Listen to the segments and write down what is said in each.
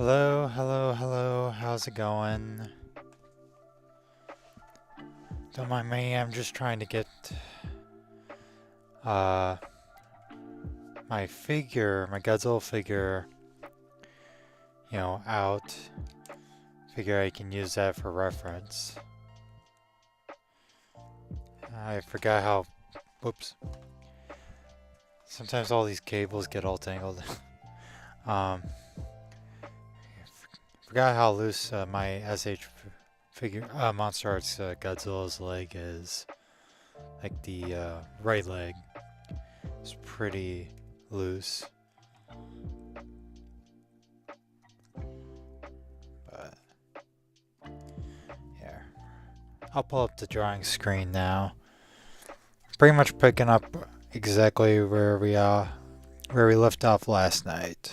Hello, hello, hello, how's it going? Don't mind me, I'm just trying to get uh my figure, my Godzilla figure, out. Figure I can use that for reference. I forgot how, whoops. Sometimes all these cables get all tangled. um, Forgot how loose my SH figure, Monster Arts Godzilla's leg is. Like the right leg is pretty loose. But yeah, I'll pull up the drawing screen now. Pretty much picking up exactly where we left off last night.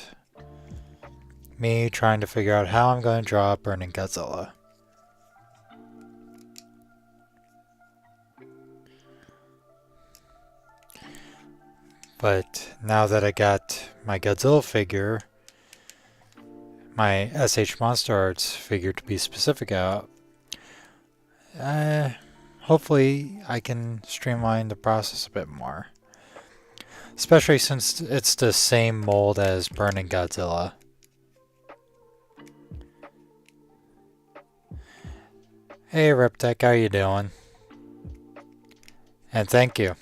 Me trying to figure out how I'm going to draw Burning Godzilla. But now that I got my Godzilla figure, my SH Monster Arts figure to be specific out, hopefully I can streamline the process a bit more. Especially since it's the same mold as Burning Godzilla. Hey Riptech, how you doing? And thank you.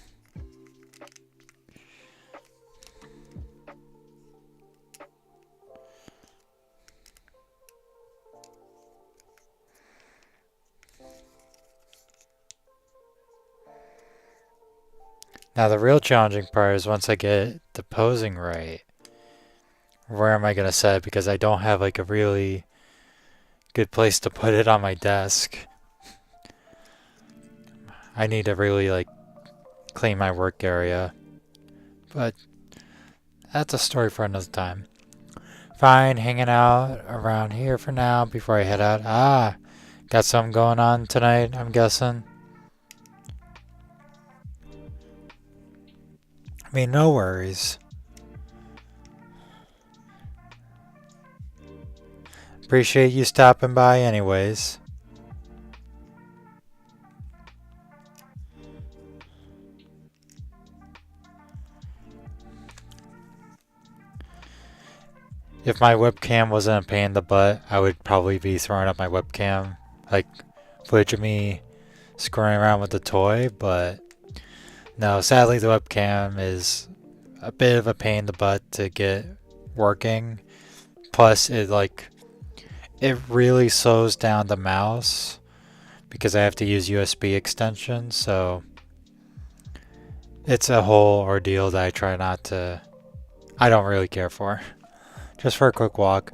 Now the real challenging part is once I get the posing right, where am I going to set it? Because I don't have like a really good place to put it on my desk. I need to really like clean my work area. But that's a story for another time. Fine, hanging out around here for now before I head out. Ah, got something going on tonight, I'm guessing. I mean, no worries. Appreciate you stopping by anyways. If my webcam wasn't a pain in the butt, I would probably be throwing up my webcam, like footage of me screwing around with the toy, but no, sadly the webcam is a bit of a pain in the butt to get working. Plus it really slows down the mouse because I have to use USB extension, so it's a whole ordeal that I don't really care for. Just for a quick walk.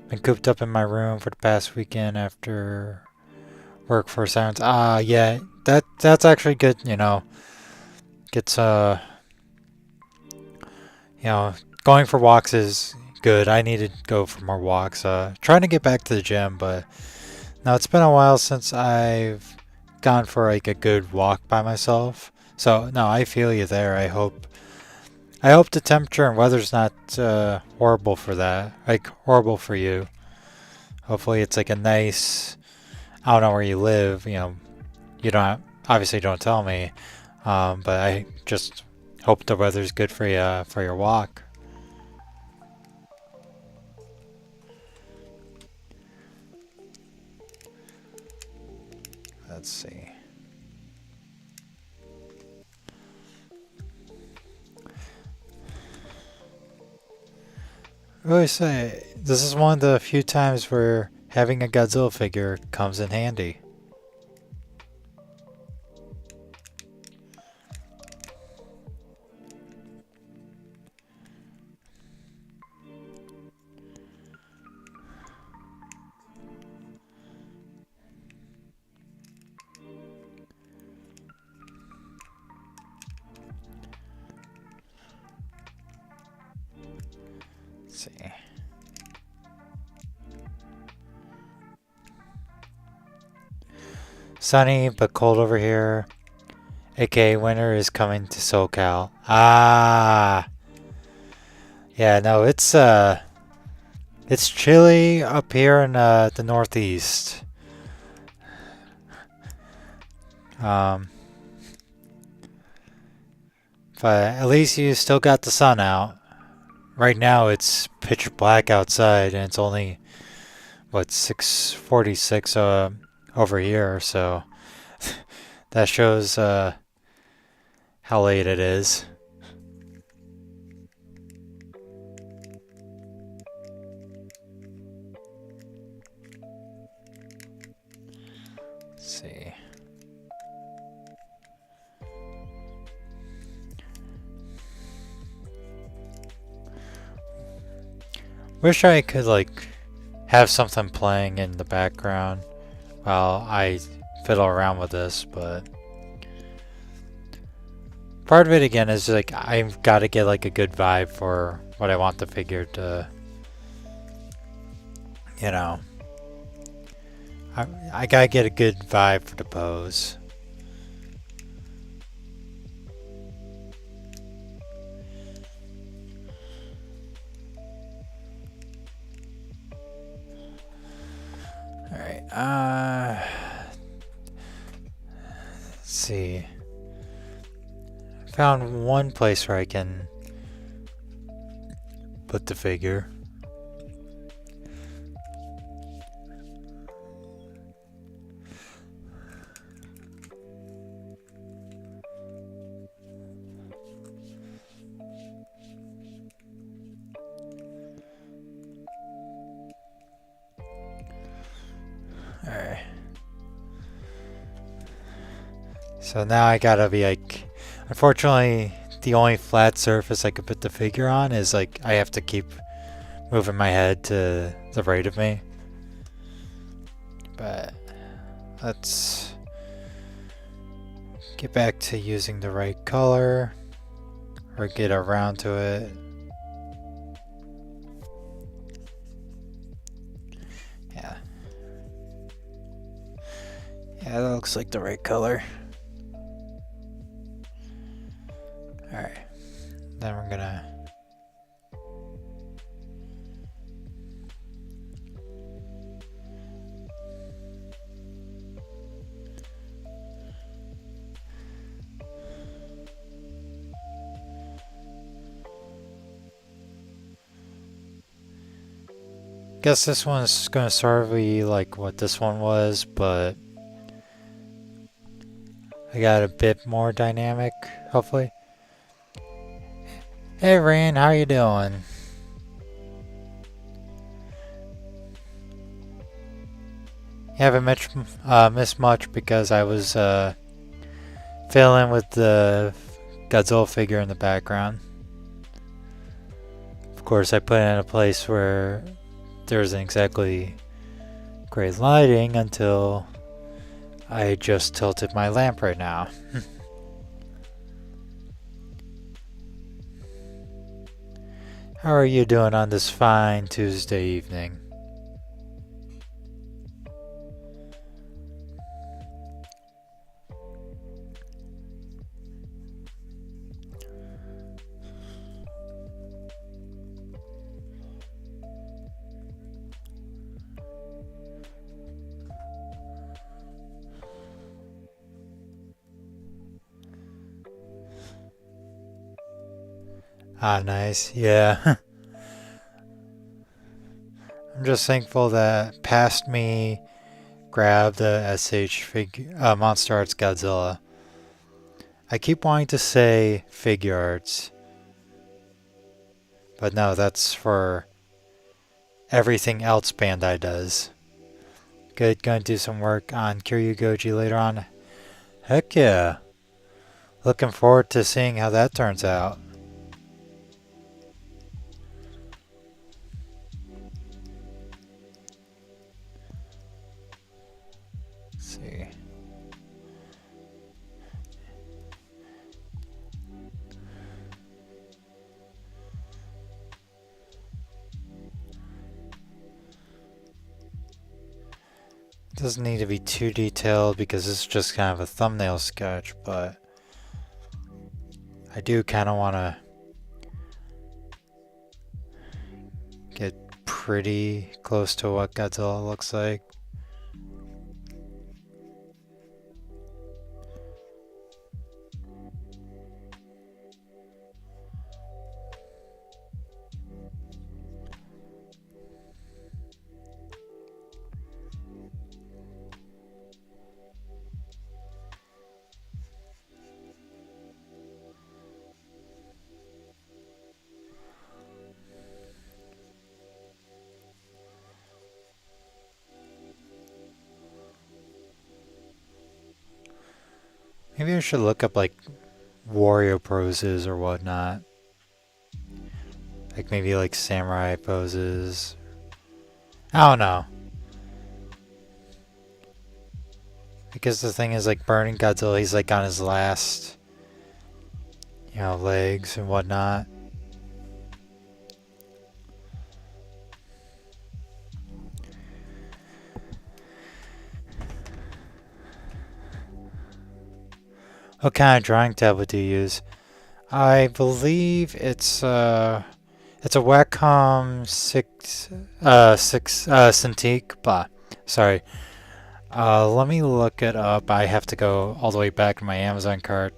Been cooped up in my room for the past weekend after work for Sirens. Yeah, that's actually good, Gets, going for walks is good. I need to go for more walks. Trying to get back to the gym, but now it's been a while since I've gone for like a good walk by myself. So, no, I feel you there. I hope the temperature and weather's not horrible for that. Like, horrible for you. Hopefully it's like a nice... I don't know where you live, you obviously don't tell me. But I just hope the weather's good for you for your walk. Let's see. Really say, this is one of the few times where having a Godzilla figure comes in handy. Let's see. Sunny but cold over here. AKA winter is coming to SoCal. Ah! Yeah, no, it's It's chilly up here in the Northeast. Um, but at least you still got the sun out. Right now it's pitch black outside, and it's only what 6:46 over here. So that shows how late it is. Let's see. Wish I could like have something playing in the background while I fiddle around with this, but part of it again is like I've got to get like a good vibe for what I want the figure to, you know, I gotta get a good vibe for the pose. Alright, let's see. Found one place where I can put the figure. Alright. So now I gotta be like, unfortunately, the only flat surface I could put the figure on is like I have to keep moving my head to the right of me. But let's get back to using the right color or get around to it. Yeah. Yeah, that looks like the right color. Alright. Then we're gonna guess this one's gonna sort of be like what this one was, but I got a bit more dynamic, hopefully. Hey Rain, how you doing? You haven't missed much because I was filling with the Godzilla figure in the background. Of course, I put it in a place where there isn't exactly great lighting until I just tilted my lamp right now. How are you doing on this fine Tuesday evening? Ah, nice. Yeah. I'm just thankful that past me grabbed the SH Monster Arts Godzilla. I keep wanting to say Figure Arts, but no, that's for everything else Bandai does. Good, gonna do some work on Kiryu Goji later on. Heck yeah. Looking forward to seeing how that turns out. Let's see. Doesn't need to be too detailed because it's just kind of a thumbnail sketch, but I do kind of want to get pretty close to what Godzilla looks like. Maybe I should look up like warrior poses or whatnot. Like maybe like samurai poses. I don't know. Because the thing is like Burning Godzilla, he's like on his last, legs and whatnot. What kind of drawing tablet do you use? I believe it's a Wacom 6 Cintiq. Blah. Sorry. Let me look it up. I have to go all the way back in my Amazon cart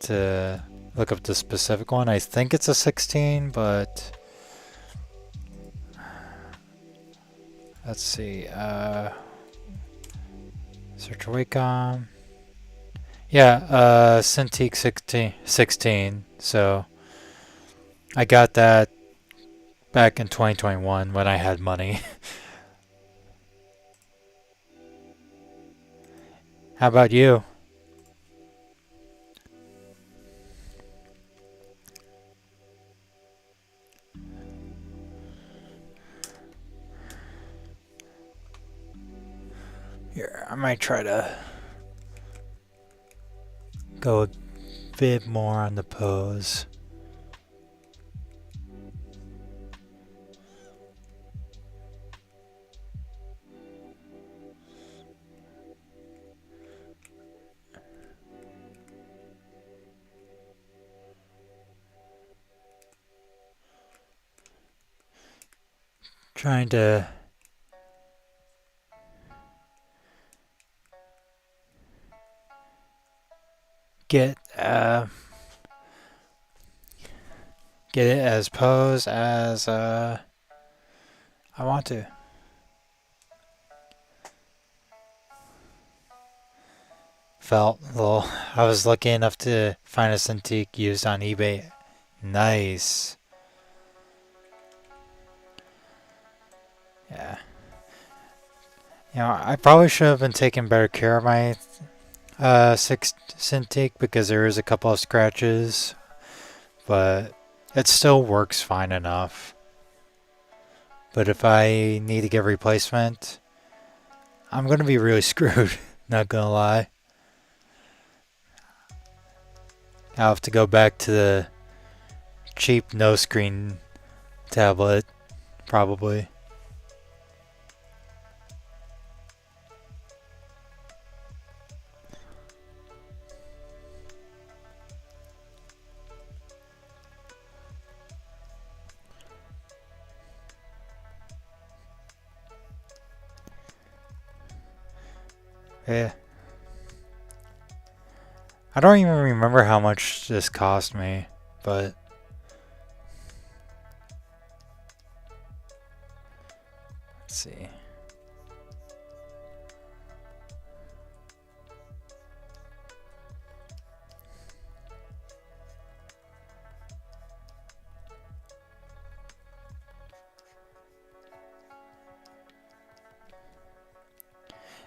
to look up the specific one. I think it's a 16, but let's see. Search Wacom. Yeah, Cintiq 16. So I got that back in 2021 when I had money. How about you? Here, I might try to go a bit more on the pose. Trying to get it as pose as I want to. Felt a little. I was lucky enough to find a Cintiq used on eBay. Nice. Yeah. I probably should have been taking better care of my 6 Cintiq because there is a couple of scratches, but it still works fine enough. But if I need to get replacement, I'm gonna be really screwed. Not gonna lie. I'll have to go back to the cheap no screen tablet, probably. Yeah. I don't even remember how much this cost me, but let's see.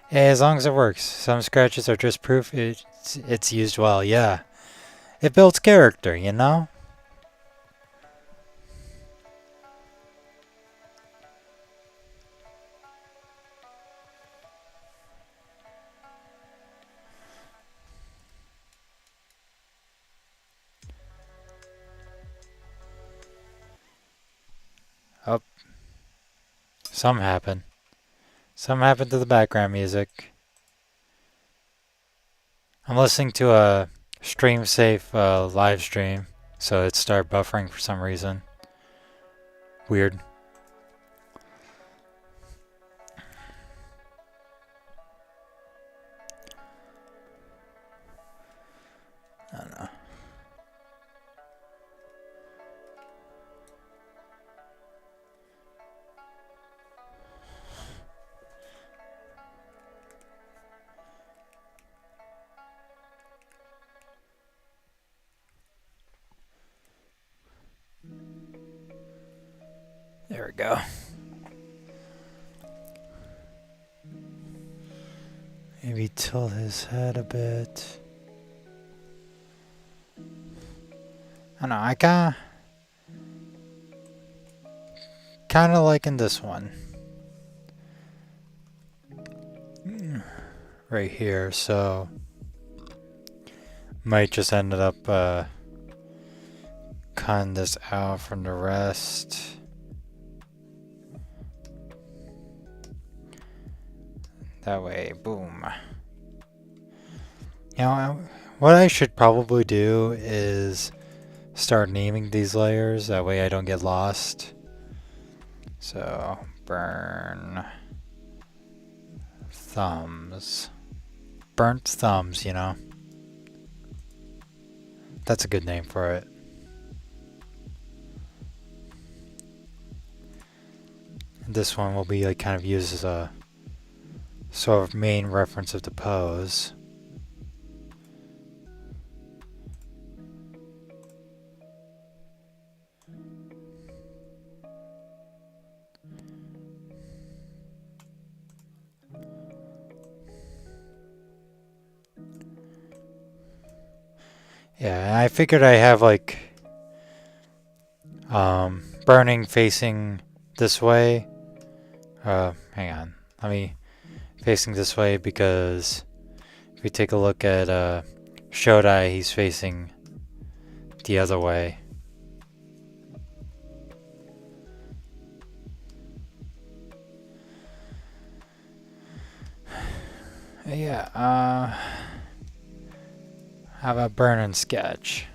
Hey, as long as it works. Some scratches are just proof it's used well. Yeah. It builds character, you know? Oh, something happened. Something happened to the background music. I'm listening to a stream safe live stream, so it started buffering for some reason. Weird. I don't know. There we go. Maybe tilt his head a bit. I don't know, I kinda liking this one. Right here, so might just ended up cutting this out from the rest. That way, boom. You know, what I should probably do is start naming these layers, that way I don't get lost. So, burn thumbs. Burnt thumbs, you know. That's a good name for it. And this one will be like kind of used as a sort of main reference of the pose. Yeah, I figured I have like burning facing this way. Hang on. Let me facing this way because if we take a look at Shodai, he's facing the other way. Yeah, how about burn and sketch?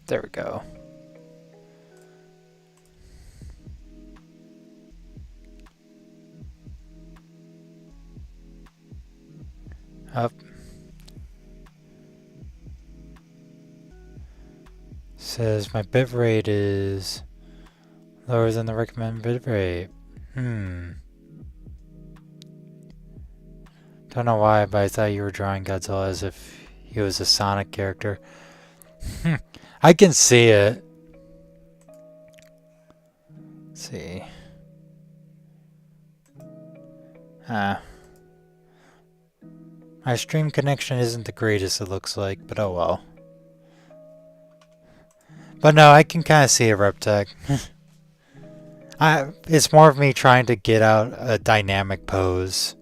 There we go. Up. Says my bitrate is lower than the recommended bitrate. Don't know why, but I thought you were drawing Godzilla as if he was a Sonic character. I can see it. Let's see. My stream connection isn't the greatest, it looks like, but oh well. But no, I can kind of see a Reptech. It's more of me trying to get out a dynamic pose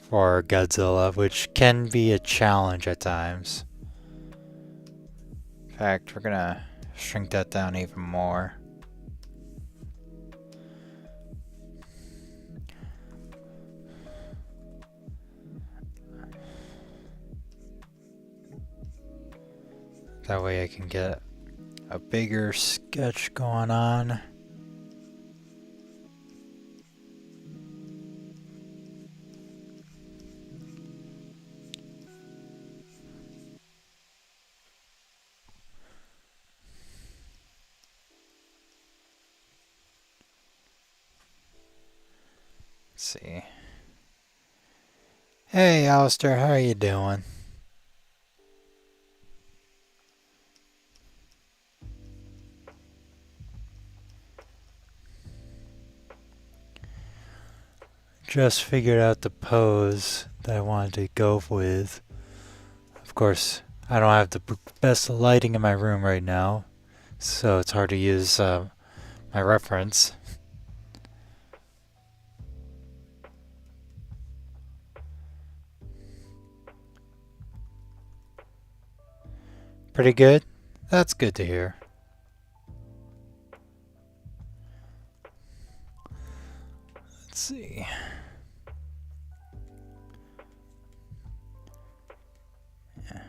for Godzilla, which can be a challenge at times. In fact, we're gonna shrink that down even more. That way I can get a bigger sketch going on. Let's see. Hey, Alistair, how are you doing? Just figured out the pose that I wanted to go with. Of course, I don't have the best lighting in my room right now, so it's hard to use my reference. Pretty good? That's good to hear. Let's see. Yeah.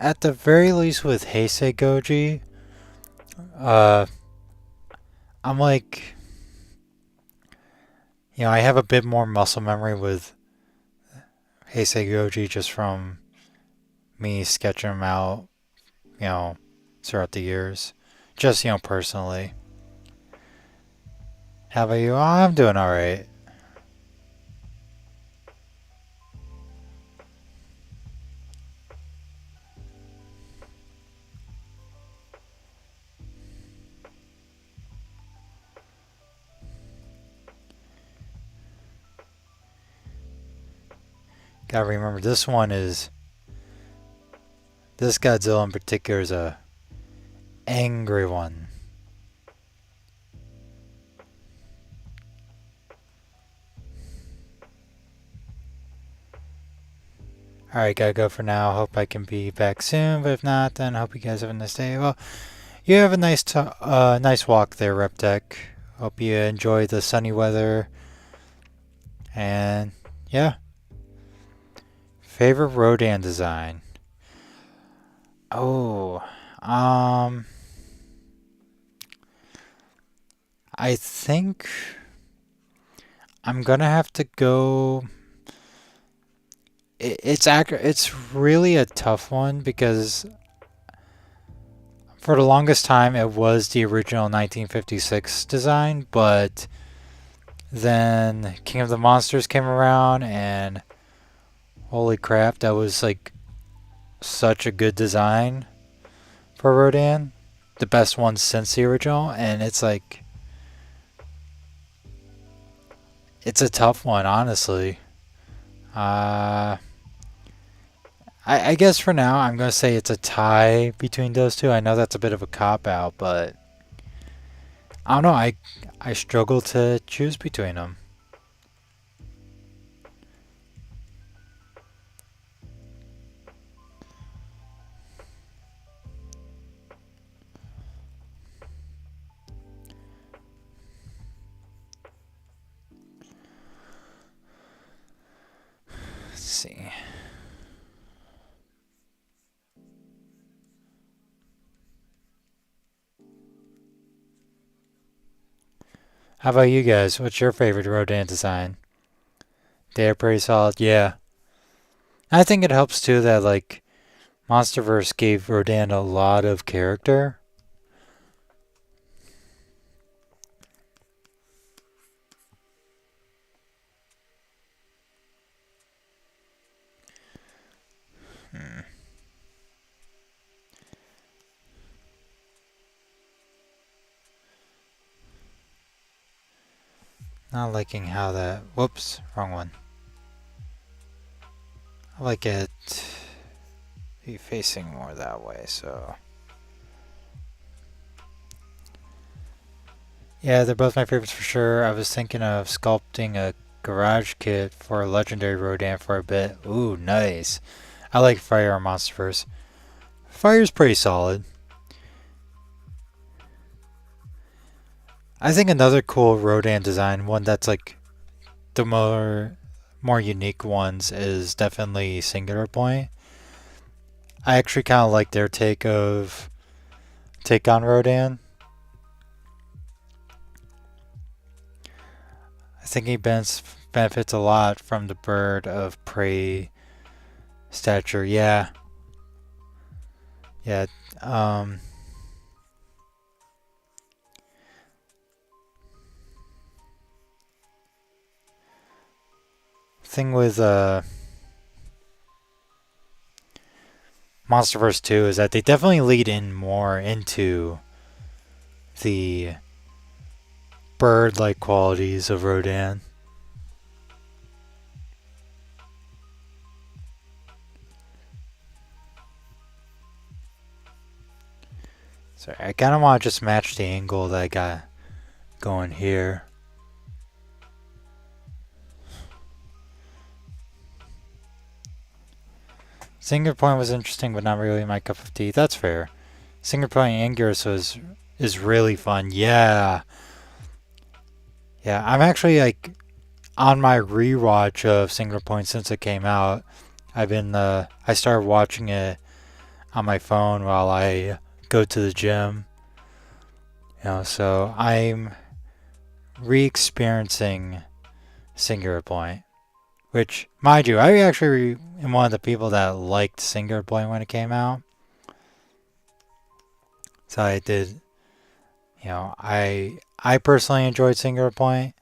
at the very least with Heisei Goji, uh, I'm like, I have a bit more muscle memory with Heisei Goji just from me sketching them out, you know, throughout the years. Just, personally. How about you? Oh, I'm doing alright. Gotta remember, this Godzilla in particular is a angry one. Alright, gotta go for now. Hope I can be back soon, but if not, then hope you guys have a nice day. Well, you have a nice walk there, Reptech. Hope you enjoy the sunny weather. And, yeah. Favorite Rodan design? Oh, I think I'm gonna have to go. It's really a tough one because for the longest time it was the original 1956 design, but then King of the Monsters came around and holy crap, that was like such a good design for Rodan. The best one since the original, and it's like it's a tough one, honestly. I guess for now I'm gonna say it's a tie between those two. I know that's a bit of a cop out, but I don't know. I struggle to choose between them. Let's see. How about you guys? What's your favorite Rodan design? They're pretty solid, yeah. I think it helps too that like MonsterVerse gave Rodan a lot of character. Not liking how that. Whoops, wrong one. I like it be facing more that way, so. Yeah, they're both my favorites for sure. I was thinking of sculpting a garage kit for a legendary Rodan for a bit. Ooh, nice. I like Fire on MonsterVerse. Fire's pretty solid. I think another cool Rodan design, one that's like the more unique ones, is definitely Singular Point. I actually kind of like their take on Rodan. I think he benefits a lot from the bird of prey stature. Yeah. Yeah. Um, thing with MonsterVerse 2 is that they definitely lead in more into the bird-like qualities of Rodan. Sorry, I kind of want to just match the angle that I got going here. Singular Point was interesting, but not really my cup of tea. That's fair. Singular Point and Gyarados is really fun. Yeah. Yeah, I'm actually like on my rewatch of Singular Point since it came out. I started watching it on my phone while I go to the gym. So I'm re-experiencing Singular Point, which, mind you, I actually am one of the people that liked Singular Point when it came out. So I did, I personally enjoyed Singular Point.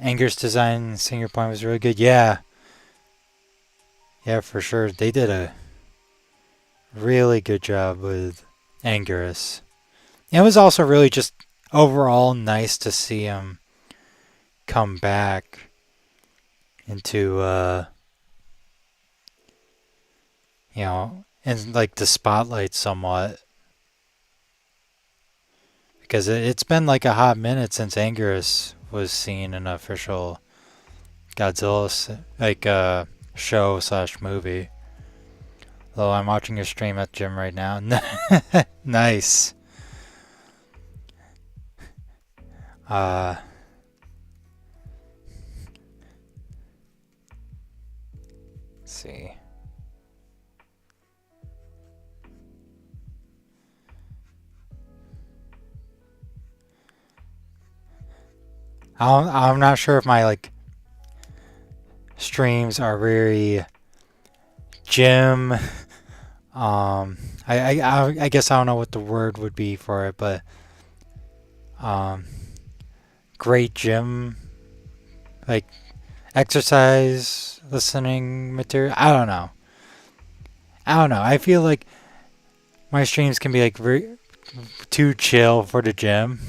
Anger's design in Singular Point was really good. Yeah, for sure. They did a really good job with Angerus. It was also really just overall nice to see him come back into, in like the spotlight somewhat. Because it's been like a hot minute since Angerus was seen in an official Godzilla show slash movie. Though I'm watching a stream at the gym right now. Nice. Let's see. I'm not sure if my streams are very gym. I guess I don't know what the word would be for it, but great gym, like exercise listening material. I don't know. I feel like my streams can be like very too chill for the gym.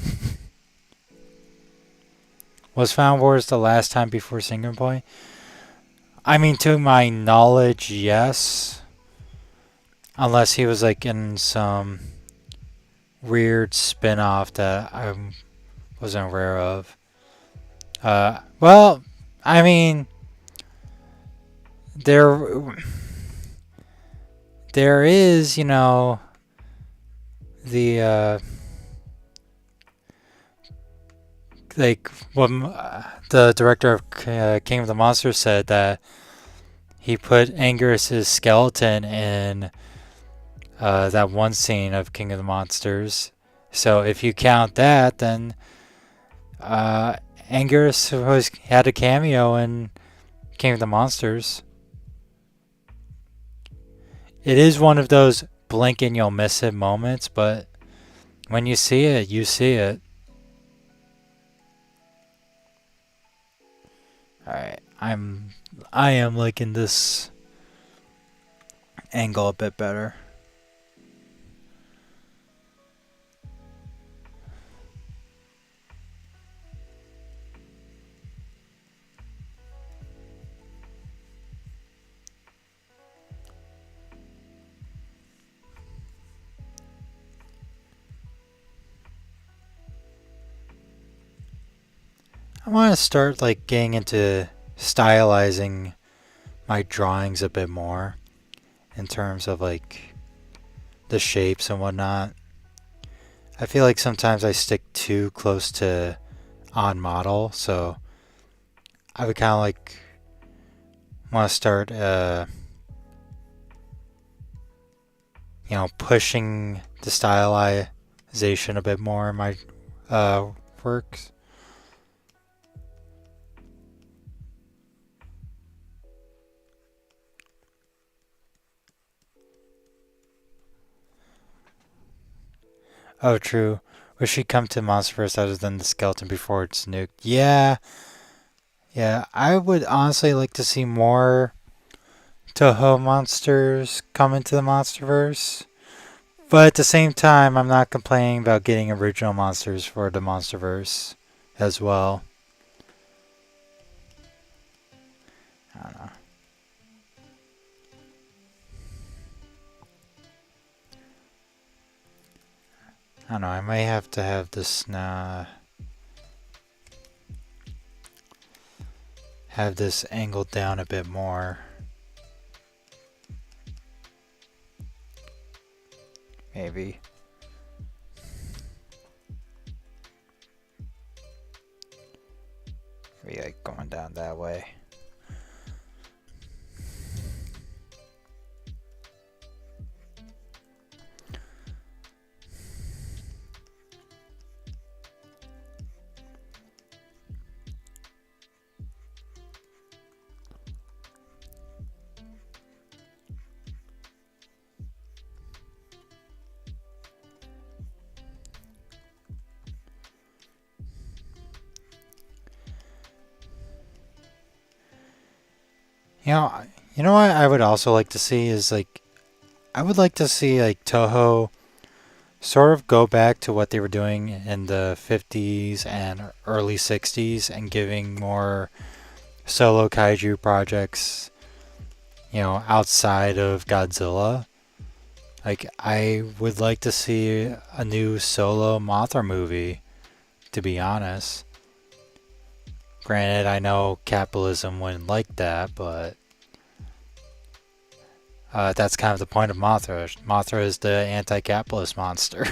Was Found Wars the last time before Single Point? I mean, to my knowledge, yes. Unless he was like in some weird spin-off that I wasn't aware of. Well, I mean, there is, the what the director of King of the Monsters said, that he put Angerus's skeleton in that one scene of King of the Monsters. So if you count that, then Angerus had a cameo in King of the Monsters. It is one of those blink and you'll miss it moments, but when you see it, you see it. Alright, I am liking this angle a bit better. I want to start getting into stylizing my drawings a bit more in terms of the shapes and whatnot. I feel like sometimes I stick too close to on model, so I would kind of want to start pushing the stylization a bit more in my works. Oh, true. Wish she'd come to Monsterverse other than the skeleton before it's nuked. Yeah. I would honestly like to see more Toho monsters come into the Monsterverse. But at the same time, I'm not complaining about getting original monsters for the Monsterverse as well. I don't know. I don't know, I may have to have this have this angled down a bit more. maybe. Maybe like going down that way. You know what I would also like to see is like I would like to see like Toho sort of go back to what they were doing in the 50s and early 60s and giving more solo kaiju projects, outside of Godzilla. Like I would like to see a new solo Mothra movie, to be honest. Granted, I know capitalism wouldn't like that, but that's kind of the point of Mothra. Mothra is the anti-capitalist monster.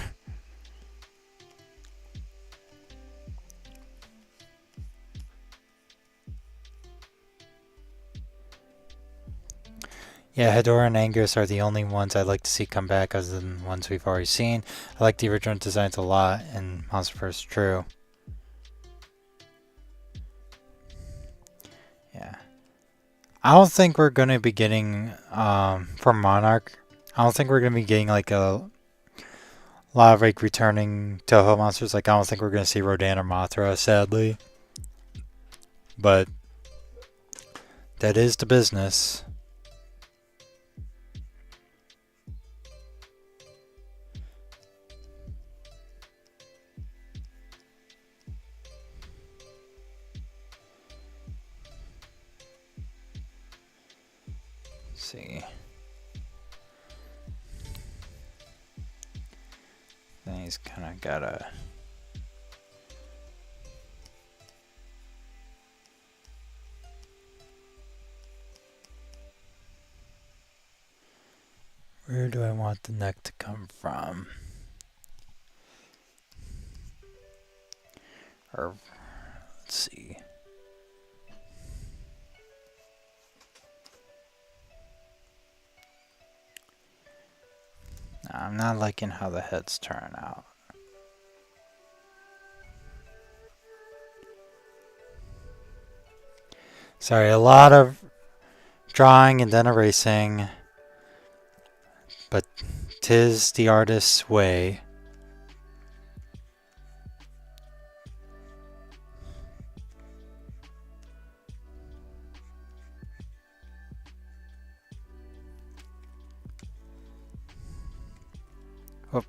Yeah, Hedorah and Angus are the only ones I'd like to see come back other than ones we've already seen. I like the original designs a lot in Monster vs. True. Yeah. I don't think we're going to be getting, from Monarch, I don't think we're going to be getting like a lot of like returning Toho monsters. Like I don't think we're going to see Rodan or Mothra, sadly. But that is the business. Let's see. Then he's kind of got a... Where do I want the neck to come from? Or, let's see. I'm not liking how the heads turn out. Sorry, a lot of drawing and then erasing. But 'tis the artist's way. Oh.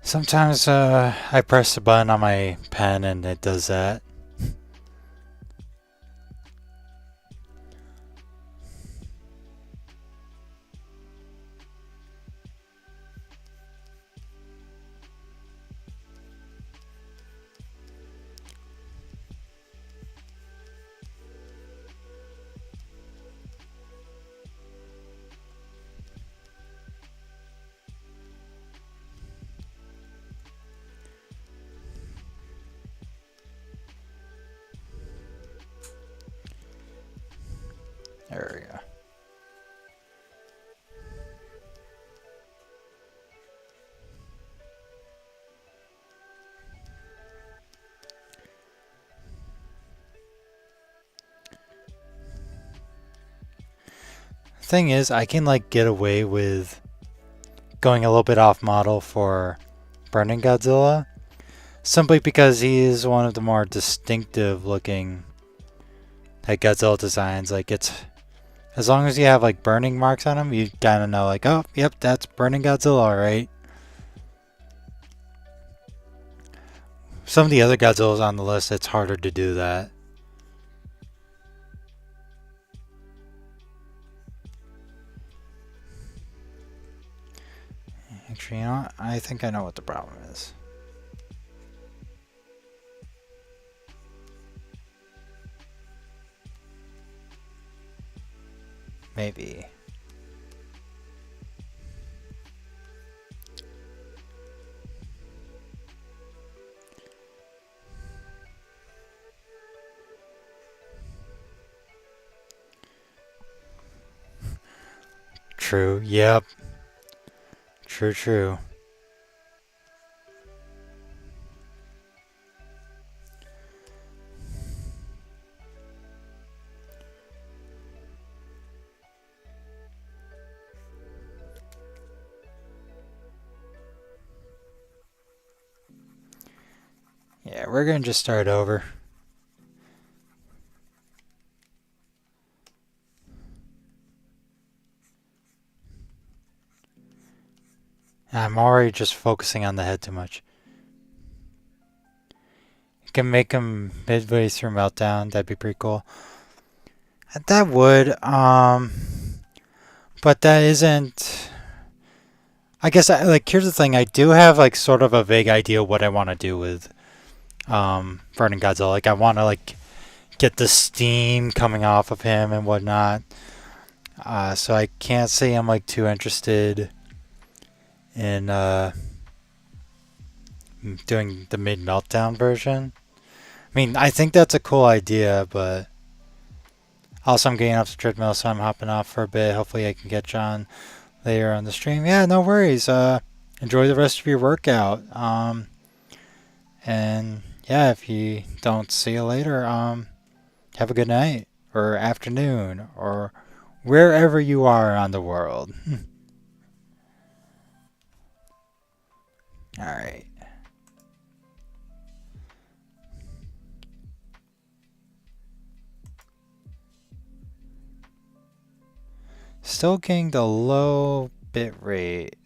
Sometimes I press the button on my pen and it does that. There we go. Thing is, I can like get away with going a little bit off model for Burning Godzilla, simply because he is one of the more distinctive looking like Godzilla designs. Like it's as long as you have like burning marks on him, you kind of know like, oh, yep, that's Burning Godzilla, right? Some of the other Godzillas on the list, it's harder to do that. Actually, you know what? I think I know what the problem is. Maybe. True. Yep. True, true. Yeah, we're gonna just start over. I'm already just focusing on the head too much. You can make him midway through Meltdown. That'd be pretty cool. That would, but that isn't. I guess like here's the thing. I do have like sort of a vague idea what I want to do with Burning Godzilla. Like I want to like get the steam coming off of him and whatnot. So I can't say I'm like too interested in doing the mid meltdown version. I mean, I think that's a cool idea, but also I'm getting off the treadmill, so I'm hopping off for a bit. Hopefully, I can get John later on the stream. Yeah, no worries. Enjoy the rest of your workout. And yeah, if you don't see you later, have a good night or afternoon or wherever you are on the world. All right. Still getting the low bit rate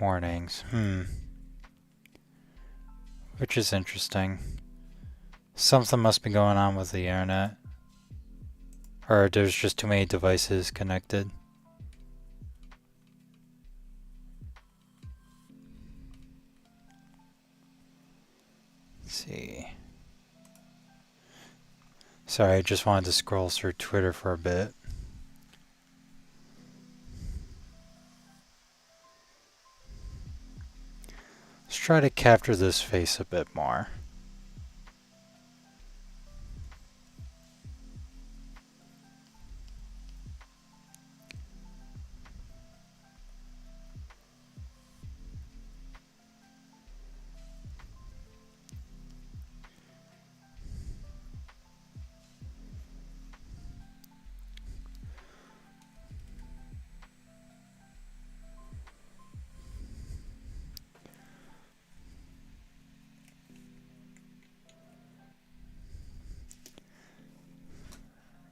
warnings. Which is interesting. Something must be going on with the internet. Or there's just too many devices connected. Let's see. Sorry, I just wanted to scroll through Twitter for a bit. Let's try to capture this face a bit more.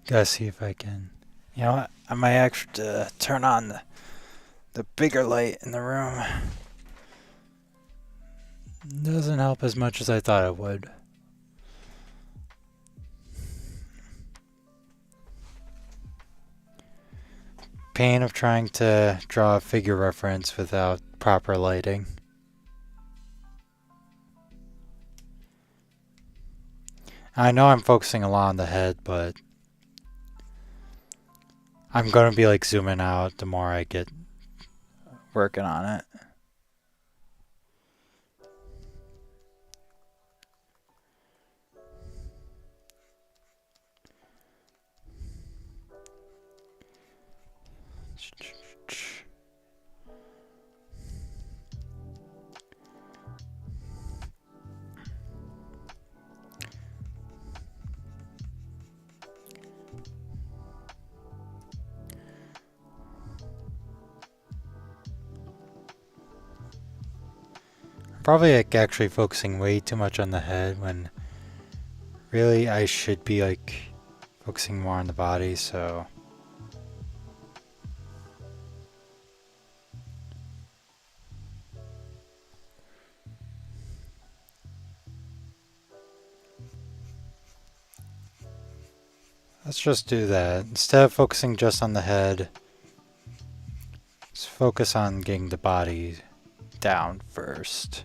Gotta see if I can. You know what? I might actually turn on the bigger light in the room. Doesn't help as much as I thought it would. Pain of trying to draw a figure reference without proper lighting. I know I'm focusing a lot on the head, but I'm gonna be like zooming out the more I get working on it. Probably like actually focusing way too much on the head when really I should be like focusing more on the body, so let's just do that. Instead of focusing just on the head, let's focus on getting the body down first.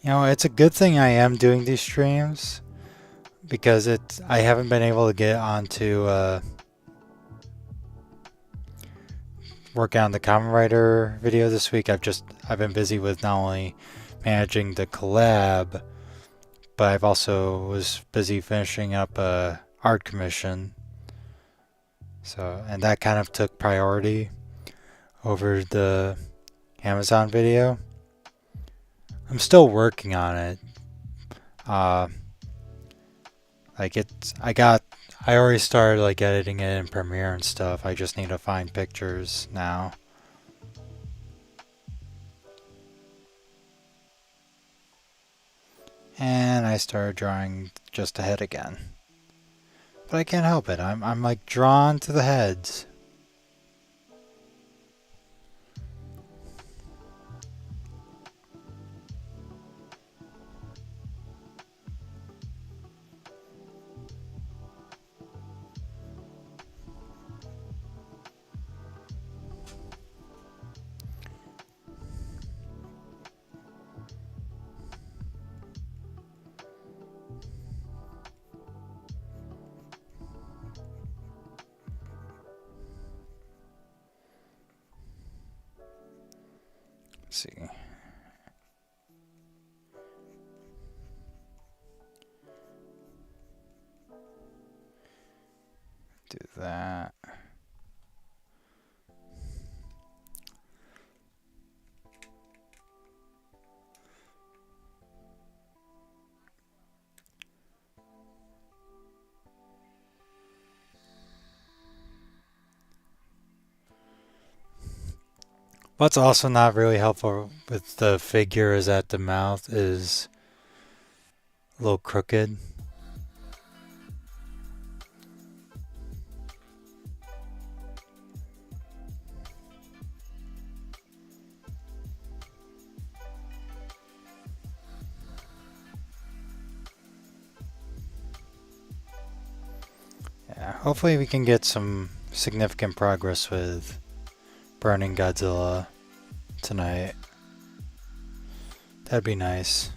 You know, it's a good thing I am doing these streams because I haven't been able to get onto work on the Common Writer video this week. I've been busy with not only managing the collab, but I've also was busy finishing up a art commission. So, and that kind of took priority over the Amazon video. I'm still working on it. Uh, like it's, I already started like editing it in Premiere and stuff. I just need to find pictures now. And I started drawing just a head again. But I can't help it. I'm like drawn to the heads. Let's see. Do that. What's also not really helpful with the figure is that the mouth is a little crooked. Yeah, hopefully we can get some significant progress with burning Godzilla tonight. That'd be nice.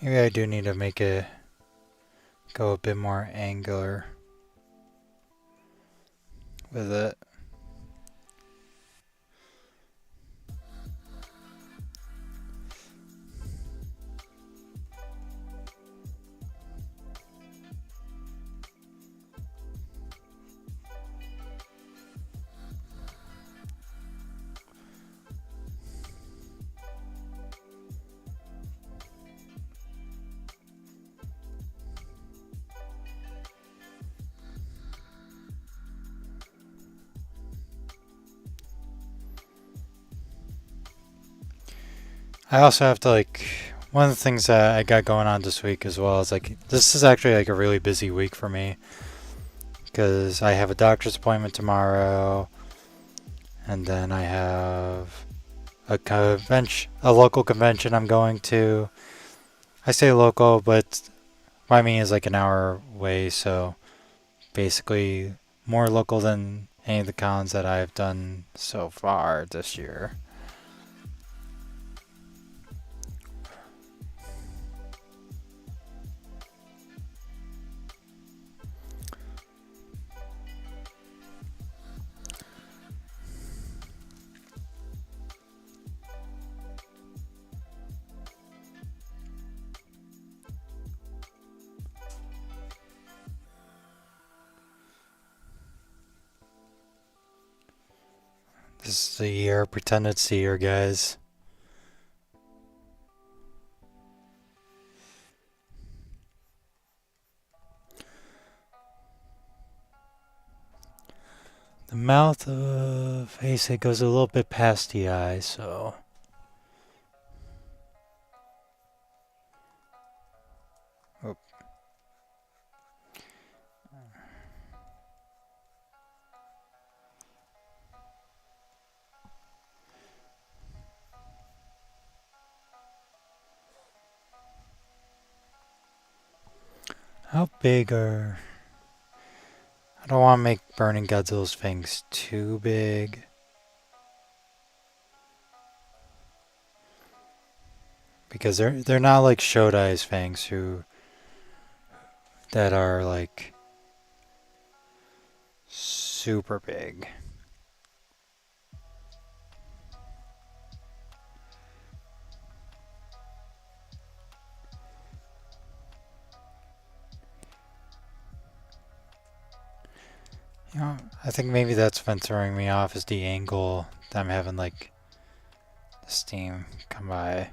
Maybe I do need to make it go a bit more angular with it. I also have to one of the things that I got going on this week as well is this is actually like a really busy week for me because I have a doctor's appointment tomorrow, and then I have a local convention I'm going to. I say local, but by me is like an hour away, so basically more local than any of the cons that I've done so far this year. This is the year pretend it's the year, guys. The mouth of Heisei goes a little bit past the eye, so... Oh. How big are... I don't want to make Burning Godzilla's fangs too big. Because they're not like Shodai's fangs that are like super big. You know, I think maybe that's been throwing me off is the angle that I'm having like the steam come by.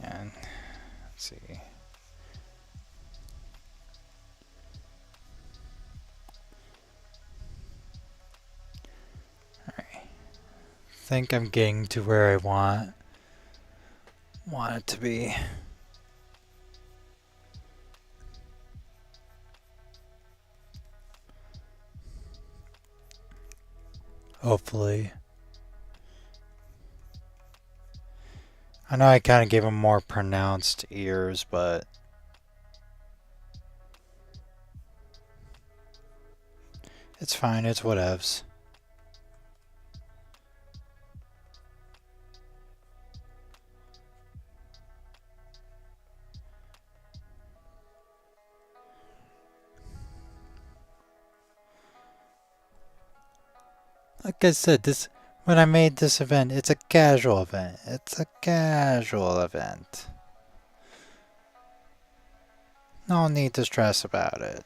And let's see. Alright. I think I'm getting to where I want it to be. Hopefully. I know I kind of gave him more pronounced ears, but it's fine, it's whatevs. Like I said, when I made this event, it's a casual event. It's a casual event. No need to stress about it.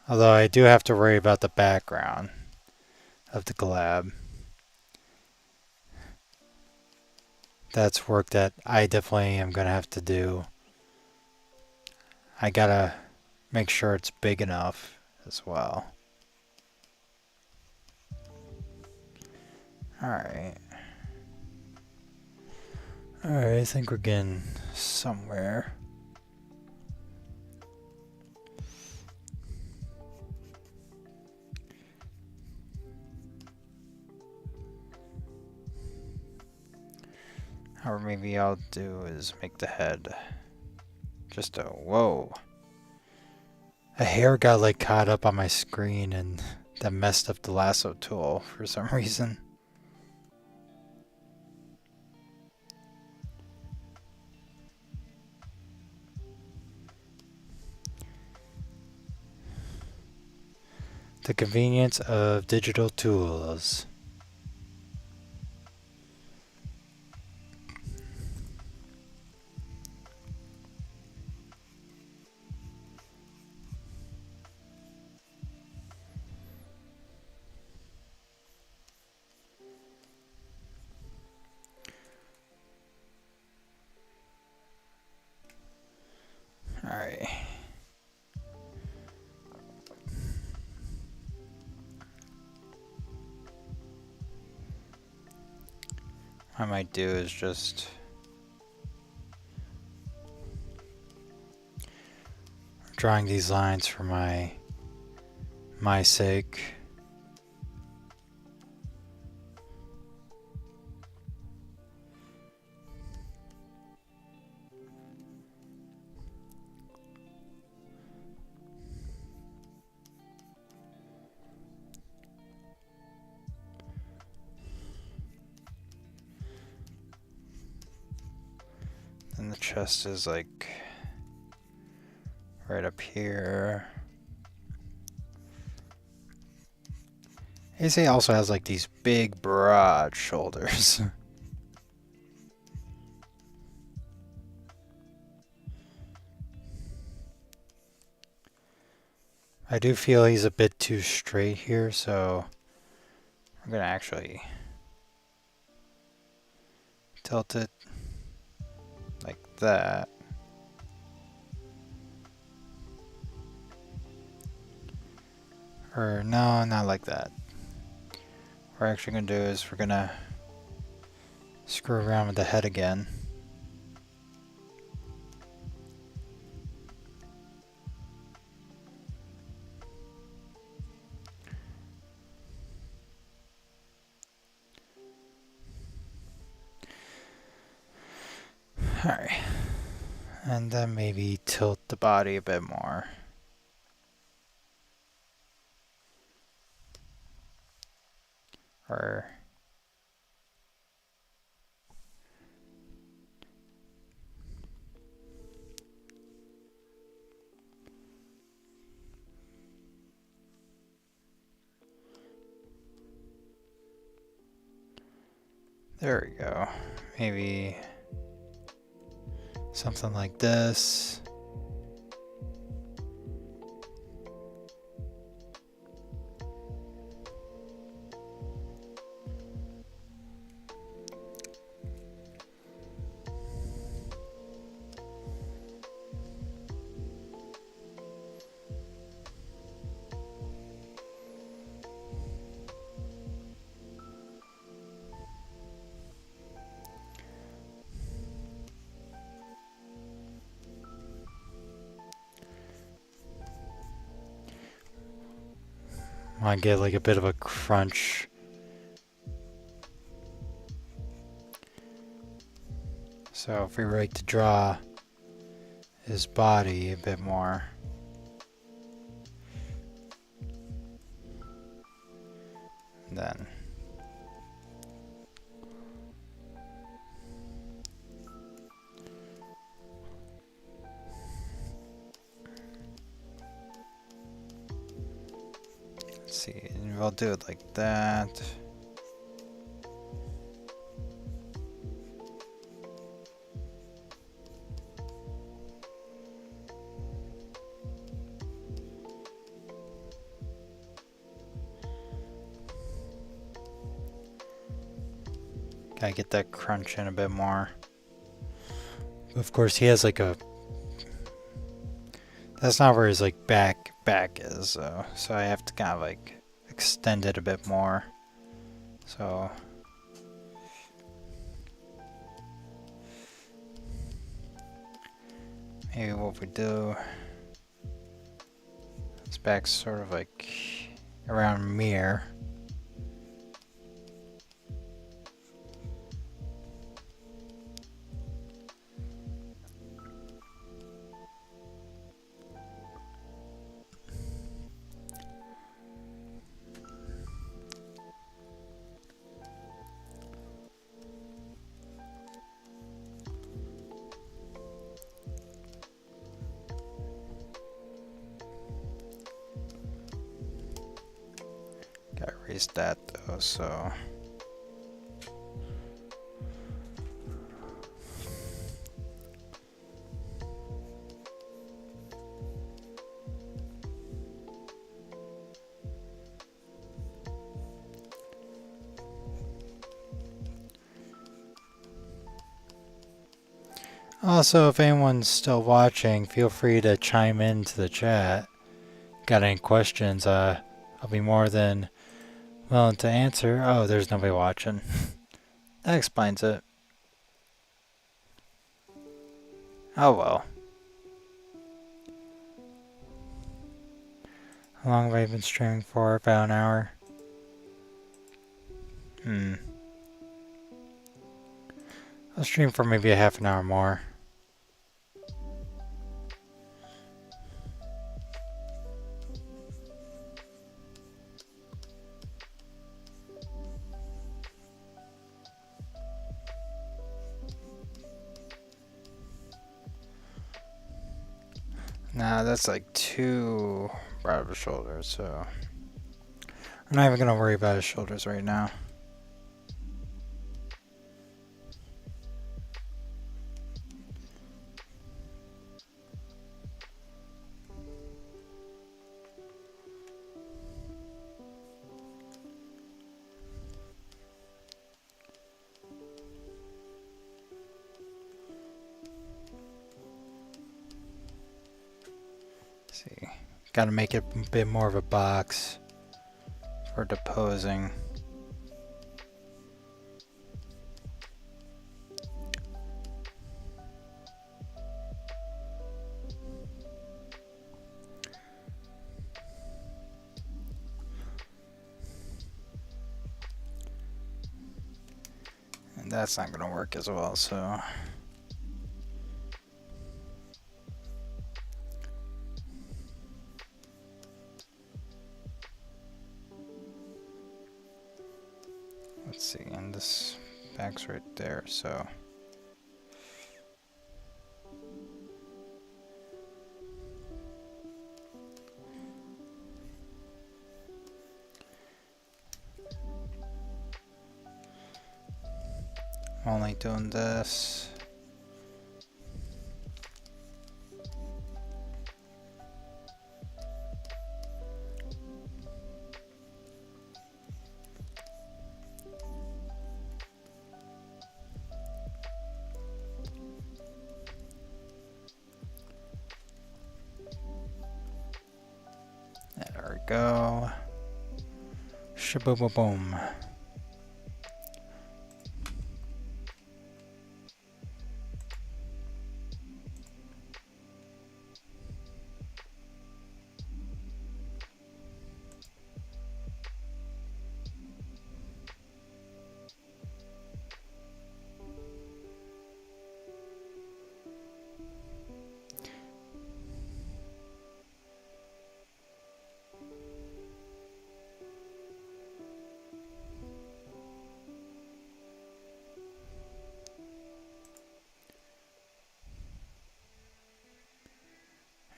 Although I do have to worry about the background of the collab. That's work that I definitely am going to have to do. I gotta make sure it's big enough as well. Alright. Alright, I think we're getting somewhere. Or maybe I'll do is make the head just a whoa. A hair got like caught up on my screen and that messed up the lasso tool for some reason. The convenience of digital tools. Alright. What I might do is just drawing these lines for my sake. And the chest is like right up here. AC also has like these big broad shoulders. I do feel he's a bit too straight here, so we're gonna actually tilt it like that. Or no, not like that. What we're actually gonna do is we're gonna screw around with the head again. Alright. And then maybe tilt the body a bit more. Or there we go. Maybe something like this. Might get like a bit of a crunch. So if we were like to draw his body a bit more. Then let's see, we'll do it like that. Gotta get that crunch in a bit more. Of course, he has like a. That's not where his like back is, so I have to kind of like extend it a bit more. So maybe what we do. His back's sort of like around mirror. Gotta erase that though, so. Also, if anyone's still watching, feel free to chime into the chat. Got any questions? I'll be more than willing to answer. Oh, there's nobody watching. That explains it. Oh well. How long have I been streaming for? About an hour? I'll stream for maybe a half an hour more. Nah, that's like too broad of a shoulder, so I'm not even gonna worry about his shoulders right now. Gotta make it a bit more of a box for deposing. And that's not gonna work as well, so. Let's see, and this bag's right there, so. I'm only doing this. There we go. Shaboom.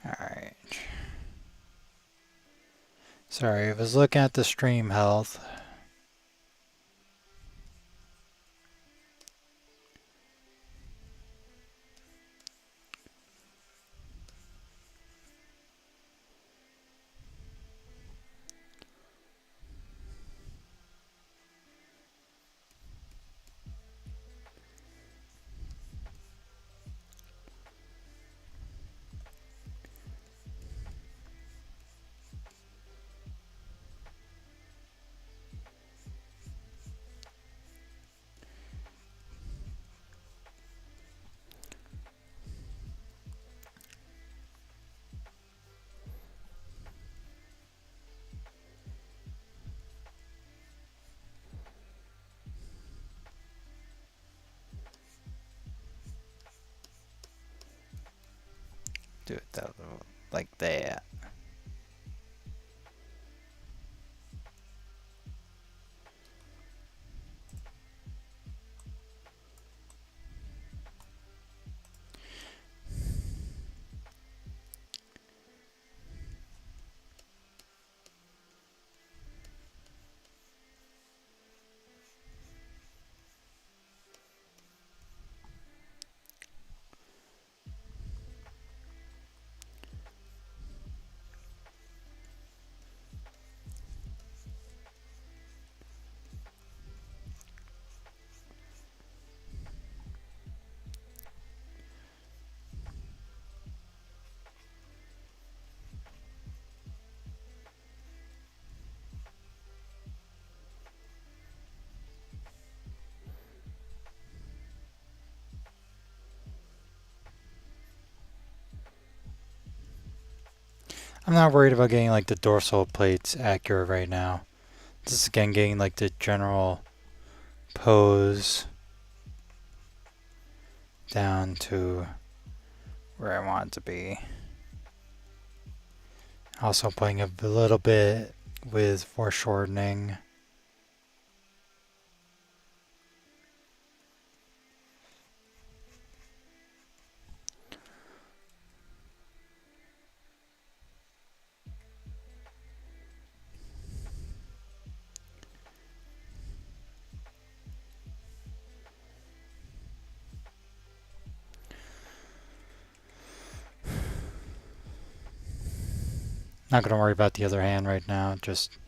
Alright. Sorry, I was looking at the stream health. Do it that like that. I'm not worried about getting like the dorsal plates accurate right now. This is again getting like the general pose down to where I want it to be. Also playing a little bit with foreshortening. Not gonna worry about the other hand right now, just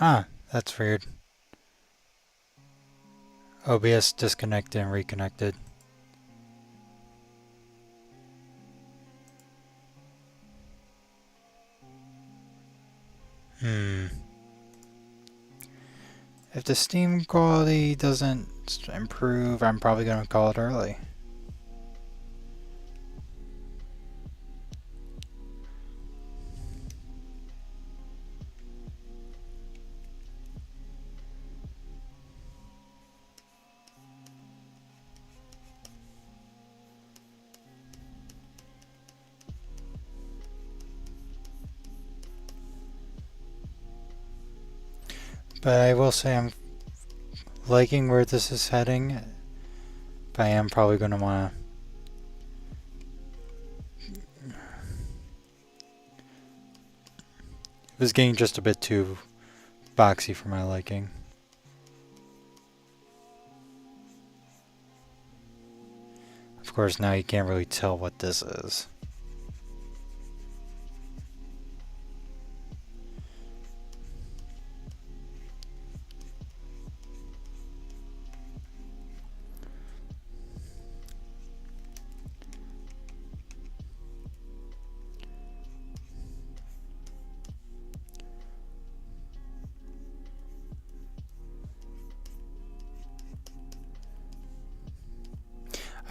Ah, that's weird. OBS disconnected and reconnected. Hmm. If the Steam quality doesn't improve, I'm probably going to call it early. But I will say I'm liking where this is heading. But I am probably going to want to... It was getting just a bit too boxy for my liking. Of course, now you can't really tell what this is.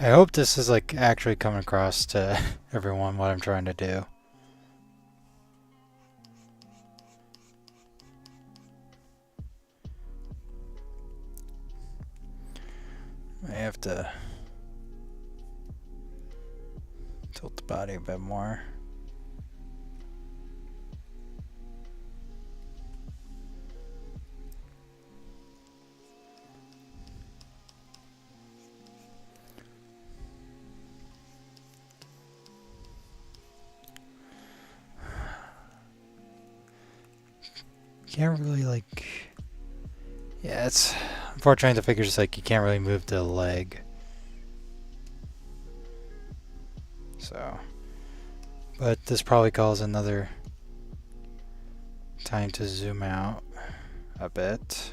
I hope this is like actually coming across to everyone what I'm trying to do. I have to tilt the body a bit more. Can't really like... Yeah, it's... Unfortunately the figure's like you can't really move the leg. So... But this probably calls another time to zoom out a bit.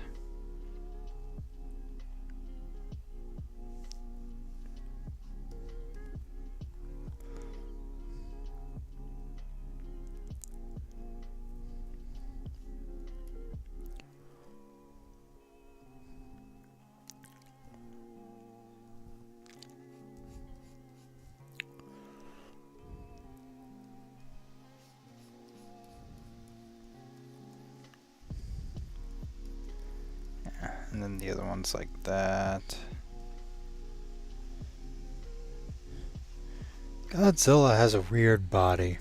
And then the other one's like that. Godzilla has a weird body.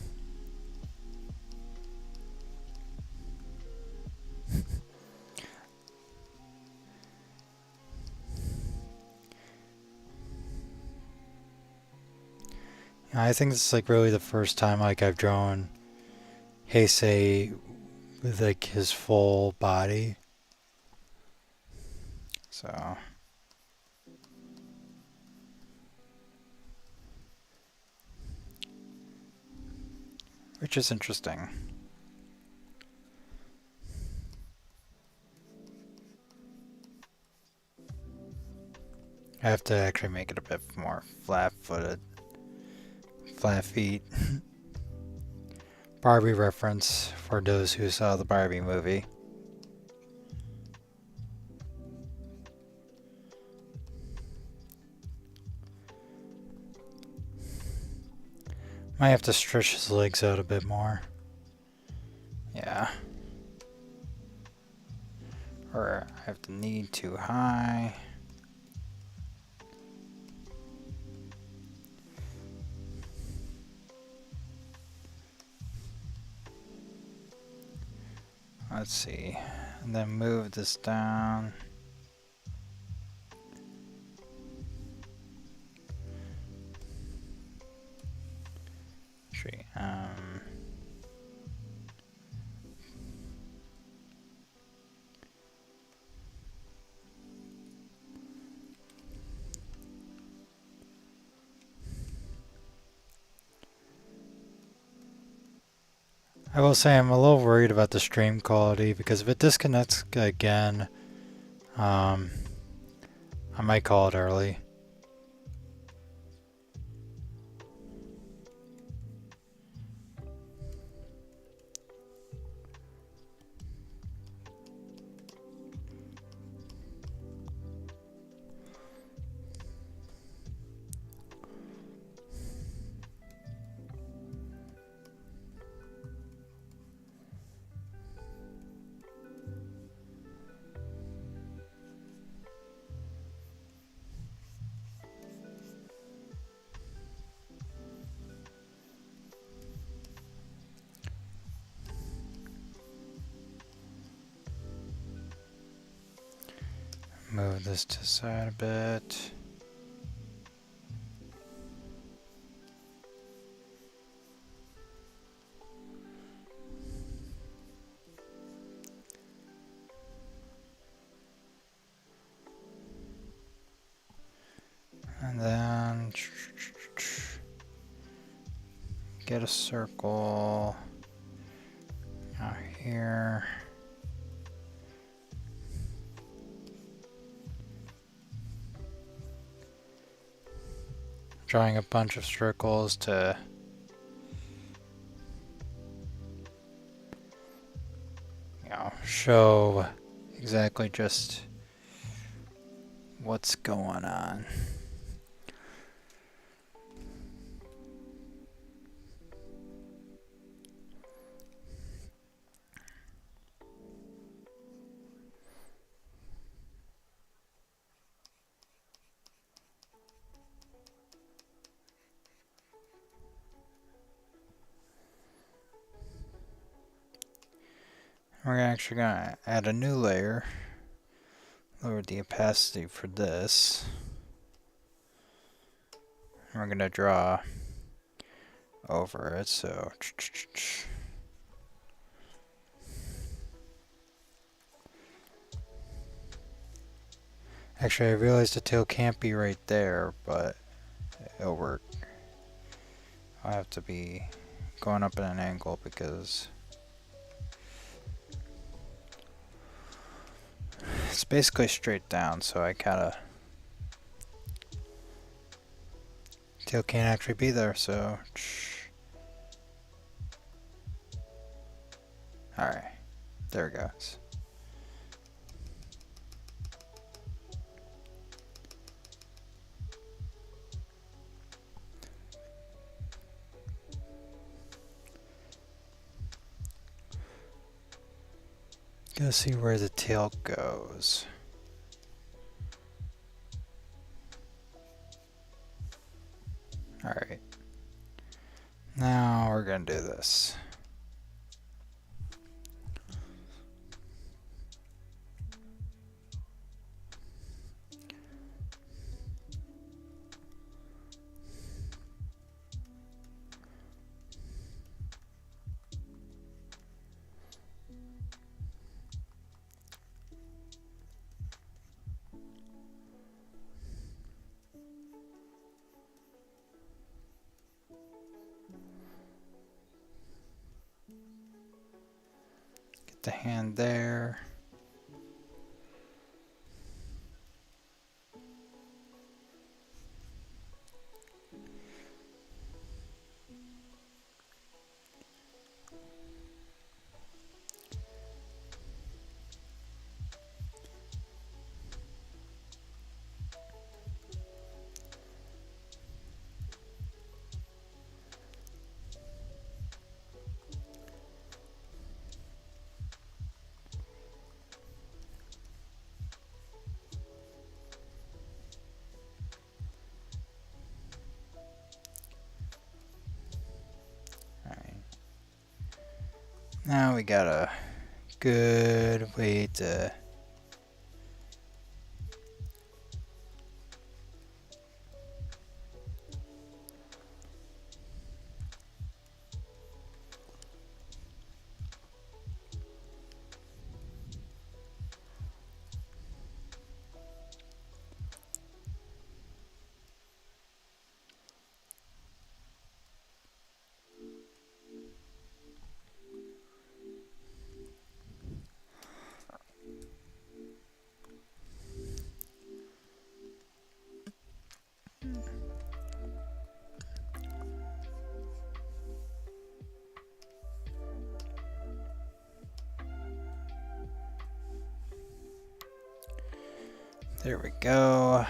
I think this is like really the first time like I've drawn Heisei with like his full body. So... Which is interesting. I have to actually make it a bit more flat-footed. Flat feet. Barbie reference for those who saw the Barbie movie. Might have to stretch his legs out a bit more. Yeah. Or I have the knee too high. Let's see. And then move this down. Actually, I will say I'm a little worried about the stream quality because if it disconnects again, I might call it early. Move this to the side a bit. And then get a circle out here. Drawing a bunch of circles to show exactly just what's going on. We're actually going to add a new layer. Lower the opacity for this. And we're going to draw over it, so actually I realized the tail can't be right there, but it'll work. I'll have to be going up at an angle because it's basically straight down, so I kinda tail can't actually be there, so alright, there it goes. Gotta see where the tail goes. Alright. Now we're gonna do this. Get the hand there. Now we got a good way to There we go.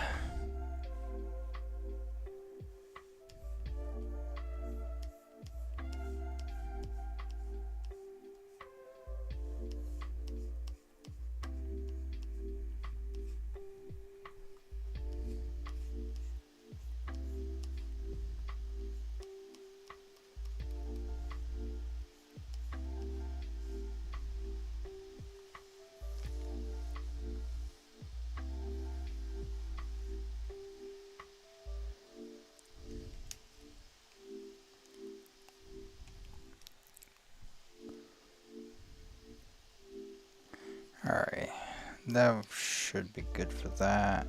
Alright, that should be good for that.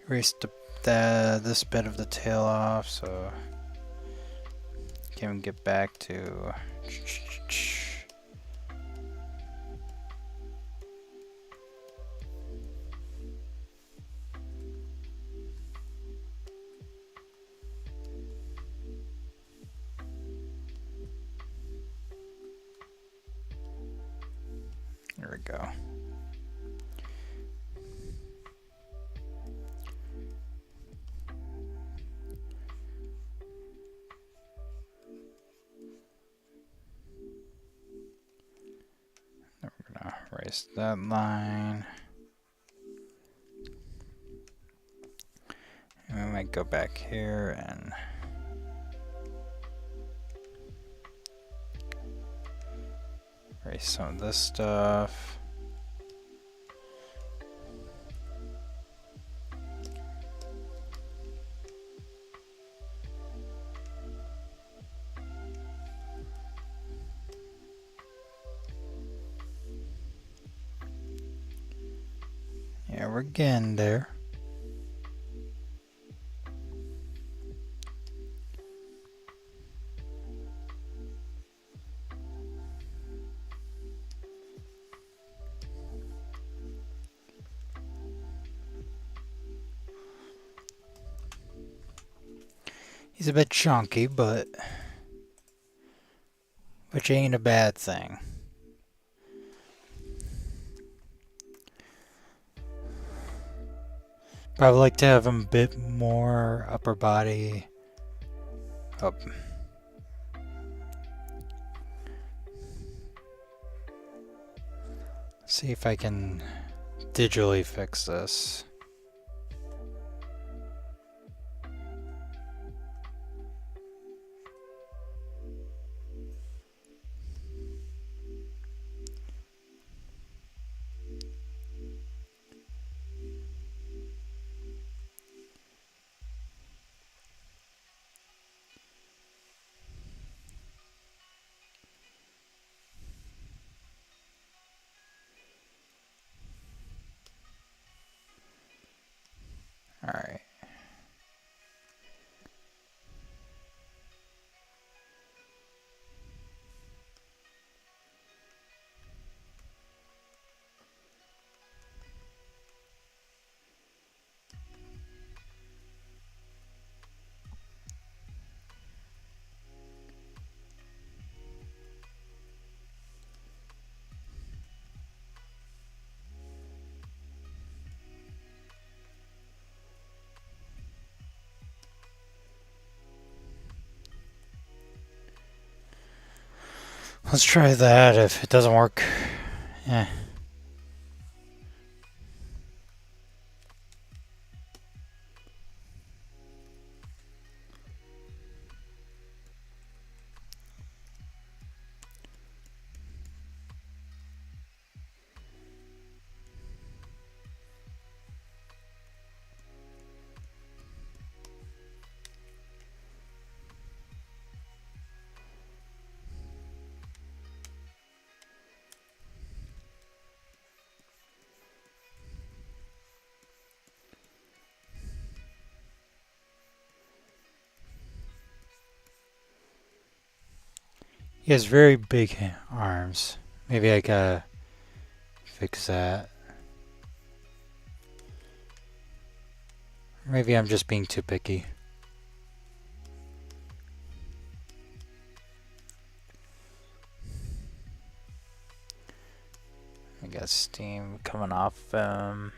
Erase this bit of the tail off so can get back to there we go. Then we're gonna erase that line. And we might go back here and erase some of this stuff. Yeah, we're getting there. He's a bit chunky, but which ain't a bad thing. But I would like to have him a bit more upper body. Oh. See if I can digitally fix this. Alright. Let's try that. If it doesn't work, yeah. He has very big arms. Maybe I gotta fix that. Maybe I'm just being too picky. got steam coming off him.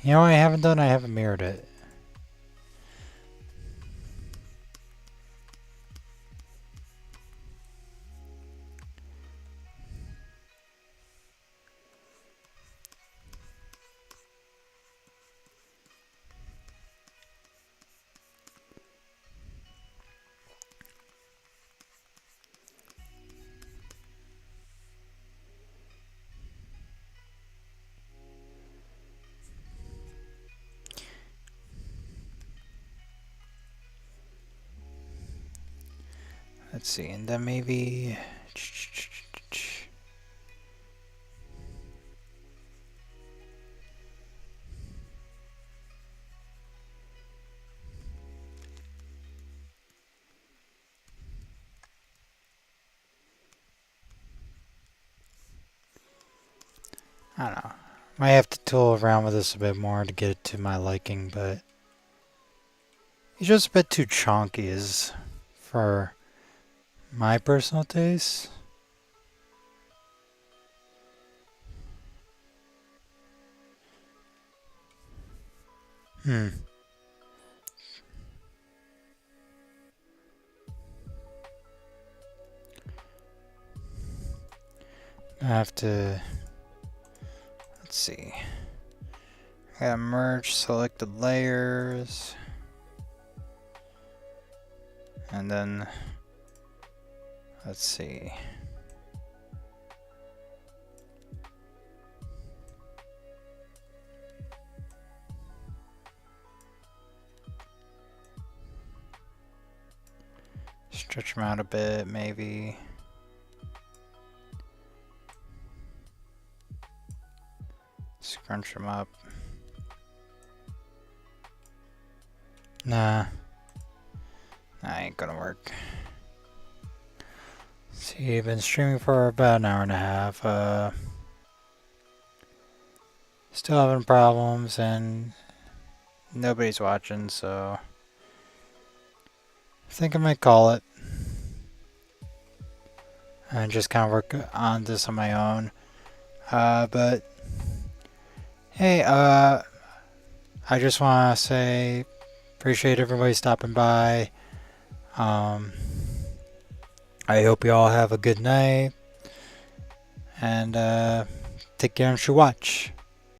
You know what I haven't done? I haven't mirrored it. Let's see, and then maybe... I don't know. Might have to tool around with this a bit more to get it to my liking, but... It's just a bit too chunky is for my personal taste. I have to... Let's see. I gotta merge selected layers. And then... Let's see. Stretch them out a bit, maybe. Scrunch them up. Nah. That ain't gonna work. See, I've been streaming for about an hour and a half. Still having problems and nobody's watching, so I think I might call it. And just kind of work on this on my own. But hey, I just want to say appreciate everybody stopping by. I hope you all have a good night, and take care and watch.